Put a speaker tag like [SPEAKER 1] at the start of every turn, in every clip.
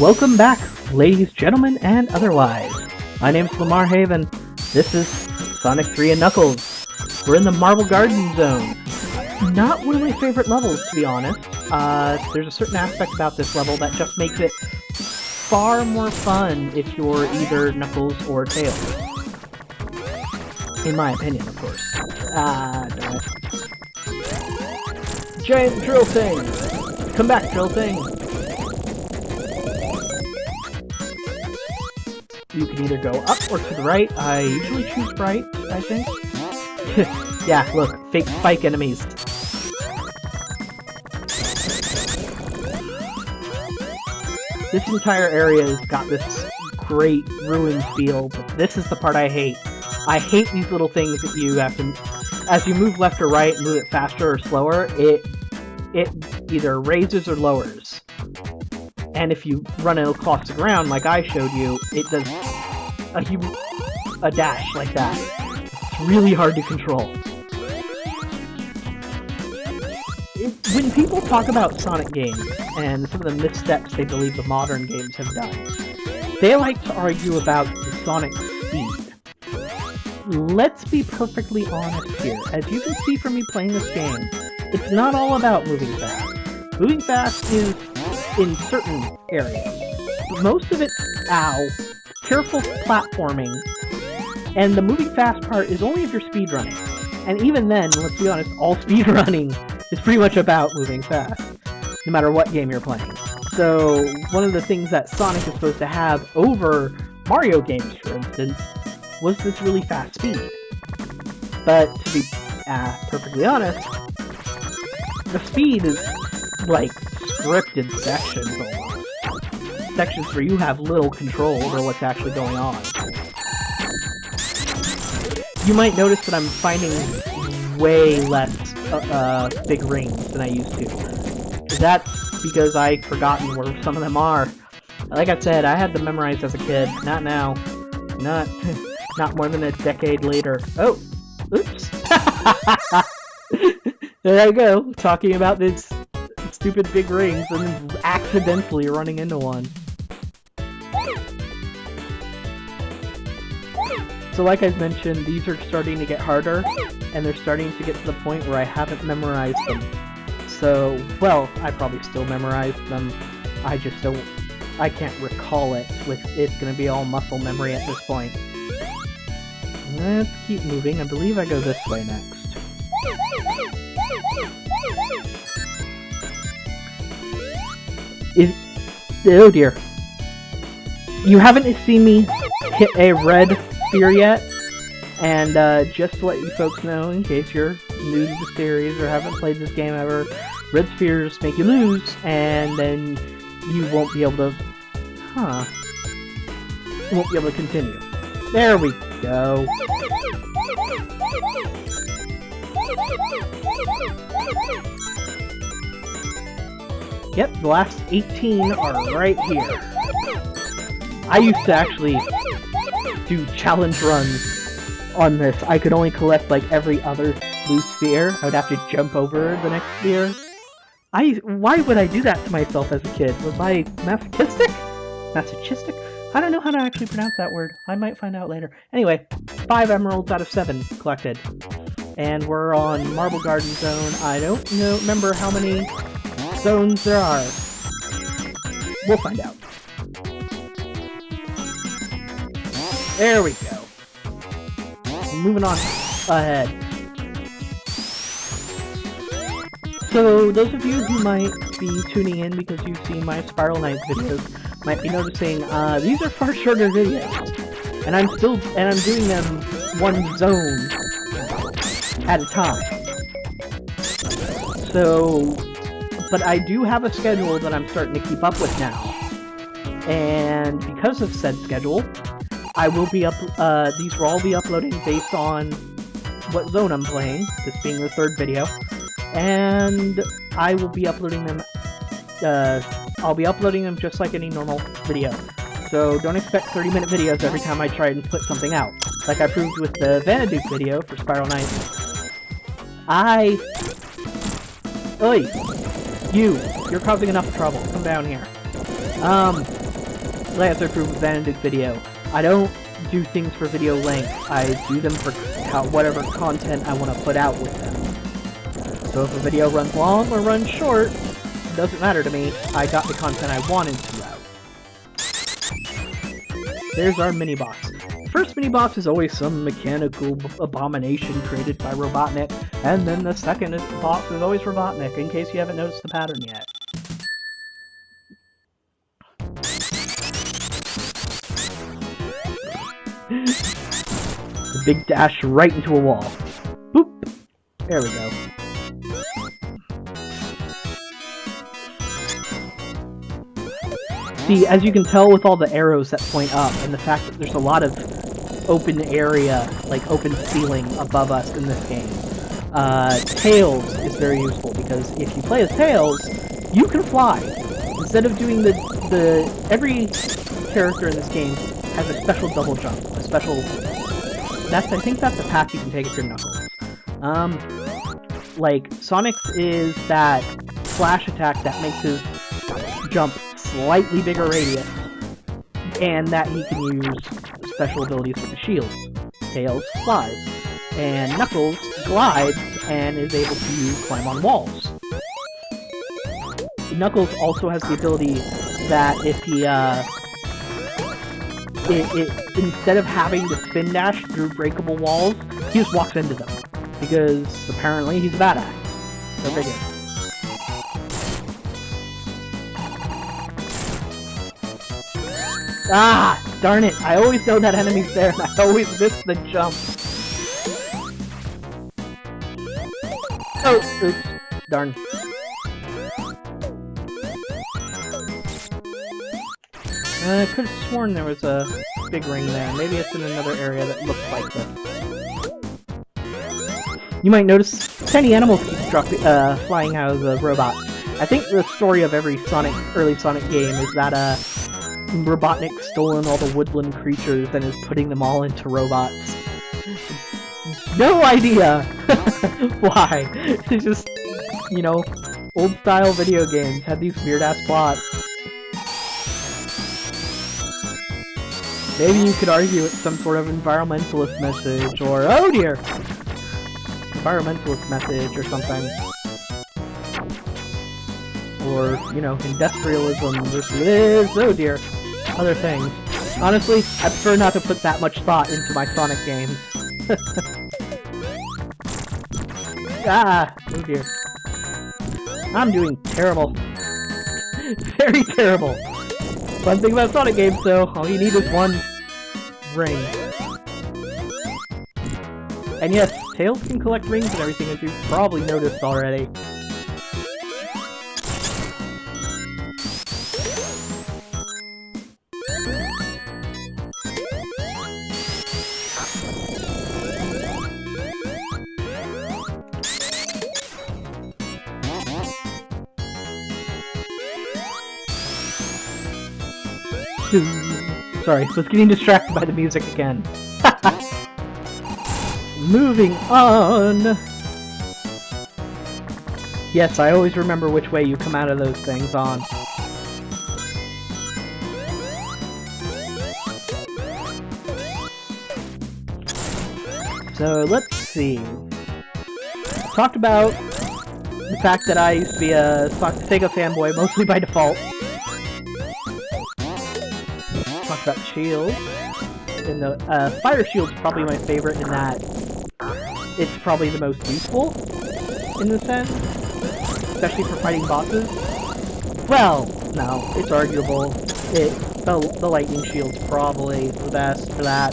[SPEAKER 1] Welcome back, ladies, gentlemen, and otherwise. My name's Lamar Haven. This is Sonic 3 and Knuckles. We're in the Marble Garden Zone. Not one of my favorite levels, to be honest. There's a certain aspect about this level that just makes it far more fun if you're either Knuckles or Tails. In my opinion, of course. Darn it. Giant drill thing! Come back, drill thing! You can either go up or to the right. I usually choose right, I think. Yeah, look, fake spike enemies. This entire area has got this great ruined feel, but this is the part I hate. I hate these little things that you have to, as you move left or right, move it faster or slower, it either raises or lowers. And if you run it across the ground like I showed you, it does a dash like that. It's really hard to control. When people talk about Sonic games, and some of the missteps they believe the modern games have done, they like to argue about the Sonic speed. Let's be perfectly honest here. As you can see from me playing this game, it's not all about moving fast. Moving fast is in certain areas. But most of it's, careful platforming, and the moving fast part is only if you're speedrunning. And even then, let's be honest, all speedrunning is pretty much about moving fast, no matter what game you're playing. So, one of the things that Sonic is supposed to have over Mario games, for instance, was this really fast speed. But, to be perfectly honest, the speed is like scripted sections almost. Sections where you have little control over what's actually going on. You might notice that I'm finding way less big rings than I used to. That's because I've forgotten where some of them are. Like I said, I had them memorized as a kid. Not now. Not more than a decade later. Oh! Oops! There I go, talking about this stupid big rings and then accidentally running into one. So like I've mentioned, these are starting to get harder, and they're starting to get to the point where I haven't memorized them. So, well, I probably still memorized them, I can't recall it, it's gonna be all muscle memory at this point. Let's keep moving, I believe I go this way next. Oh dear. You haven't seen me hit a red sphere yet, and just to let you folks know, in case you're new to the series or haven't played this game ever, red spheres make you lose, and then you won't be able to... You won't be able to continue. There we go. Yep, the last 18 are right here. I used to actually do challenge runs on this. I could only collect like every other blue sphere. I would have to jump over the next sphere. Why would I do that to myself as a kid? Was I masochistic? Masochistic? I don't know how to actually pronounce that word. I might find out later. Anyway, 5 emeralds out of 7 collected. And we're on Marble Garden Zone. I don't remember how many zones there are. We'll find out. There we go. Moving on ahead. So, those of you who might be tuning in because you've seen my Spiral Knights videos might be noticing these are far shorter videos. And I'm doing them one zone at a time. So, but I do have a schedule that I'm starting to keep up with now. And because of said schedule, I will be these will all be uploading based on what zone I'm playing, this being the 3rd video. And I will be uploading them, I'll be uploading them just like any normal video. So don't expect 30-minute videos every time I try and put something out. Like I proved with the Vanaduke video for Spiral Knights. Oi! You're causing enough trouble. Come down here. as I proved with Vanadix video, I don't do things for video length. I do them for whatever content I want to put out with them. So if a video runs long or runs short, it doesn't matter to me. I got the content I wanted to out. There's our mini-boss. First mini-boss is always some mechanical abomination created by Robotnik, and then the second boss is always Robotnik, in case you haven't noticed the pattern yet. The big dash right into a wall. Boop! There we go. See, as you can tell with all the arrows that point up, and the fact that there's a lot of open area, like open ceiling above us in this game, Tails is very useful, because if you play as Tails, you can fly. Instead of doing every character in this game has a special double jump, a special... I think that's the path you can take if you're Knuckles. Like, Sonic's is that flash attack that makes his jump slightly bigger radius, and that he can use special abilities with the shield. Tails flies, and Knuckles glides and is able to climb on walls. Knuckles also has the ability that if he, instead of having to spin dash through breakable walls, he just walks into them, because apparently he's a badass. Go figure. Ah! Darn it! I always know that enemy's there, and I always miss the jump. Oh! Oops. Darn. I could have sworn there was a big ring there. Maybe it's in another area that looks like this. You might notice tiny animals keep flying out of the robot. I think the story of every early Sonic game is that Robotnik's stolen all the woodland creatures and is putting them all into robots. No idea why. It's just, you know, old-style video games had these weird-ass plots. Maybe you could argue it's some sort of environmentalist message, or, oh dear! Environmentalist message or something. Or, you know, industrialism versus, oh dear, other things. Honestly, I prefer not to put that much thought into my Sonic games. Ah! Oh dear. I'm doing terrible. Very terrible. Fun thing about Sonic games, though, all you need is one ring. And yes, Tails can collect rings and everything, as you've probably noticed already. Sorry, was getting distracted by the music again. Moving on! Yes, I always remember which way you come out of those things on. So, let's see. Talked about the fact that I used to be a Sega fanboy, mostly by default. Talked about the shield. And the fire shield's probably my favorite in that it's probably the most useful, in the sense, especially for fighting bosses. Well, no, it's arguable. The lightning shield's probably the best for that,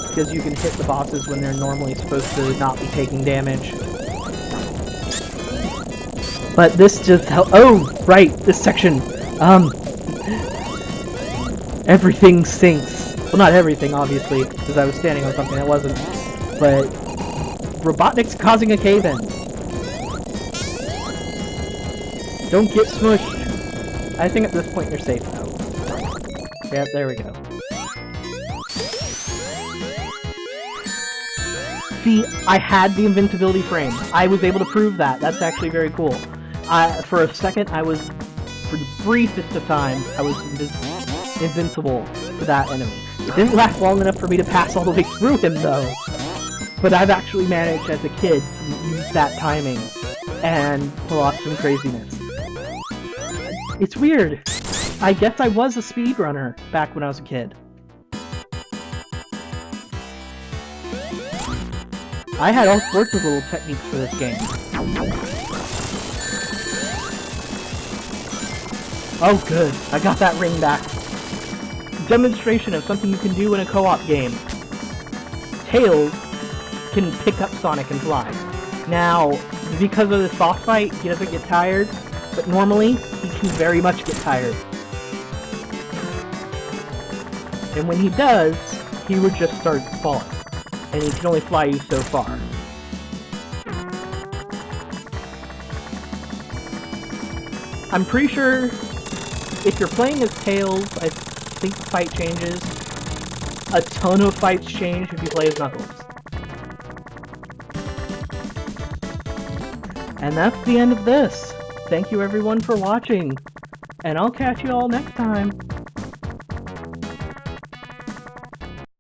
[SPEAKER 1] because you can hit the bosses when they're normally supposed to not be taking damage. But this just oh, right, this section, everything sinks. Well, not everything, obviously, because I was standing on something that wasn't, but Robotnik's causing a cave-in. Don't get smushed. I think at this point you're safe, though. Yep, there we go. See, I had the invincibility frame. I was able to prove that. That's actually very cool. For a second, for the briefest of times, I was invisible. invincible to that enemy. It didn't last long enough for me to pass all the way through him, though. But I've actually managed as a kid to use that timing and pull off some craziness. It's weird. I guess I was a speedrunner back when I was a kid. I had all sorts of little techniques for this game. Oh good, I got that ring back. Demonstration of something you can do in a co-op game. Tails can pick up Sonic and fly. Now, because of this boss fight, he doesn't get tired, but normally, he can very much get tired. And when he does, he would just start falling. And he can only fly you so far. I'm pretty sure if you're playing as Tails, I think the fight changes. A ton of fights change if you play as Knuckles. And that's the end of this. Thank you everyone for watching, and I'll catch you all next time.